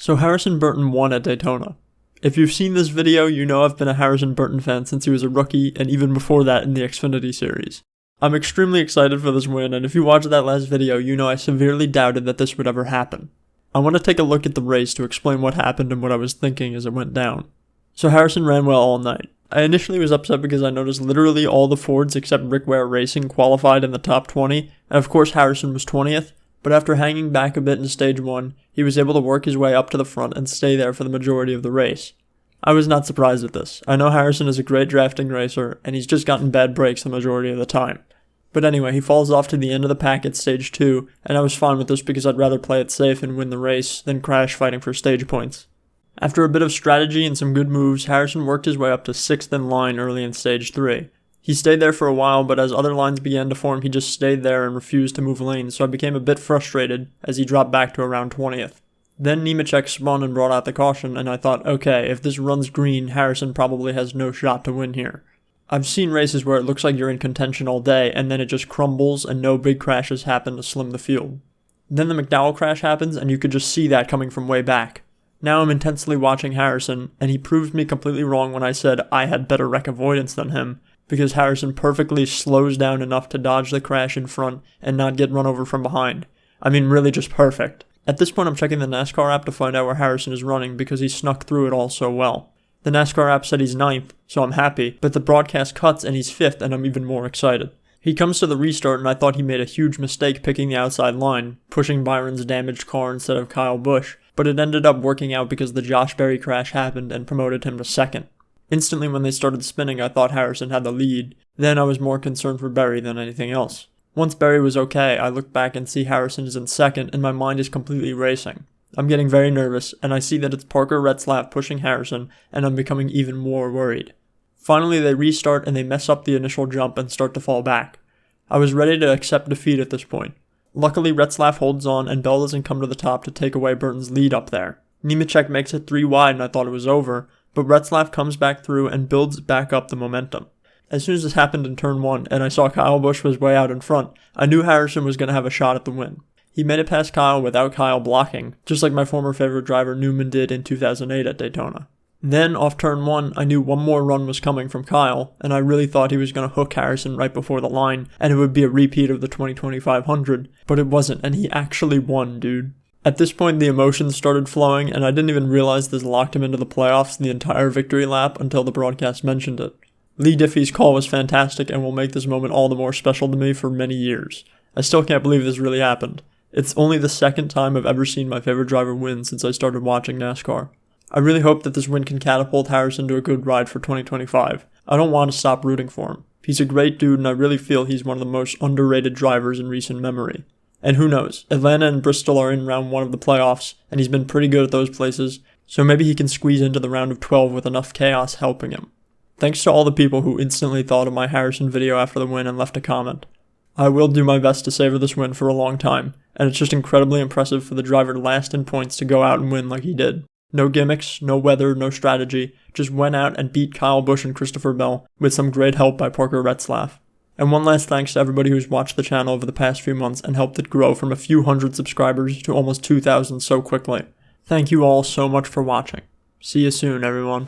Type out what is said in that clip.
So Harrison Burton won at Daytona. If you've seen this video, you know I've been a Harrison Burton fan since he was a rookie and even before that in the Xfinity series. I'm extremely excited for this win, and if you watched that last video, you know I severely doubted that this would ever happen. I want to take a look at the race to explain what happened and what I was thinking as it went down. So Harrison ran well all night. I initially was upset because I noticed literally all the Fords except Rick Ware Racing qualified in the top 20, and of course Harrison was 20th, but after hanging back a bit in stage 1, he was able to work his way up to the front and stay there for the majority of the race. I was not surprised at this. I know Harrison is a great drafting racer, and he's just gotten bad breaks the majority of the time. But anyway, he falls off to the end of the pack at stage 2, and I was fine with this because I'd rather play it safe and win the race than crash fighting for stage points. After a bit of strategy and some good moves, Harrison worked his way up to 6th in line early in stage 3. He stayed there for a while, but as other lines began to form, he just stayed there and refused to move lanes, so I became a bit frustrated as he dropped back to around 20th. Then Nemechek spun and brought out the caution, and I thought, okay, if this runs green, Harrison probably has no shot to win here. I've seen races where it looks like you're in contention all day, and then it just crumbles and no big crashes happen to slim the field. Then the McDowell crash happens, and you could just see that coming from way back. Now I'm intensely watching Harrison, and he proved me completely wrong when I said I had better wreck avoidance than him, because Harrison perfectly slows down enough to dodge the crash in front and not get run over from behind. I mean, really just perfect. At this point I'm checking the NASCAR app to find out where Harrison is running because he snuck through it all so well. The NASCAR app said he's 9th, so I'm happy, but the broadcast cuts and he's 5th and I'm even more excited. He comes to the restart and I thought he made a huge mistake picking the outside line, pushing Byron's damaged car instead of Kyle Busch, but it ended up working out because the Josh Berry crash happened and promoted him to 2nd. Instantly when they started spinning I thought Harrison had the lead, then I was more concerned for Berry than anything else. Once Berry was okay, I look back and see Harrison is in 2nd and my mind is completely racing. I'm getting very nervous and I see that it's Parker Retzlaff pushing Harrison and I'm becoming even more worried. Finally they restart and they mess up the initial jump and start to fall back. I was ready to accept defeat at this point. Luckily Retzlaff holds on and Bell doesn't come to the top to take away Burton's lead up there. Nemechek makes it 3 wide and I thought it was over, but Retzlaff comes back through and builds back up the momentum. As soon as this happened in turn 1 and I saw Kyle Busch was way out in front, I knew Harrison was going to have a shot at the win. He made it past Kyle without Kyle blocking, just like my former favorite driver Newman did in 2008 at Daytona. Then, off turn 1, I knew one more run was coming from Kyle, and I really thought he was going to hook Harrison right before the line, and it would be a repeat of the 2020 500, but it wasn't, and he actually won, dude. At this point, the emotions started flowing, and I didn't even realize this locked him into the playoffs the entire victory lap until the broadcast mentioned it. Lee Diffie's call was fantastic and will make this moment all the more special to me for many years. I still can't believe this really happened. It's only the 2nd time I've ever seen my favorite driver win since I started watching NASCAR. I really hope that this win can catapult Harrison to a good ride for 2025. I don't want to stop rooting for him. He's a great dude and I really feel he's one of the most underrated drivers in recent memory. And who knows, Atlanta and Bristol are in round 1 of the playoffs, and he's been pretty good at those places, so maybe he can squeeze into the round of 12 with enough chaos helping him. Thanks to all the people who instantly thought of my Harrison video after the win and left a comment. I will do my best to savor this win for a long time, and it's just incredibly impressive for the driver last in points to go out and win like he did. No gimmicks, no weather, no strategy, just went out and beat Kyle Busch and Christopher Bell with some great help by Parker Retzlaff. And one last thanks to everybody who's watched the channel over the past few months and helped it grow from a few hundred subscribers to almost 2,000 so quickly. Thank you all so much for watching. See you soon, everyone.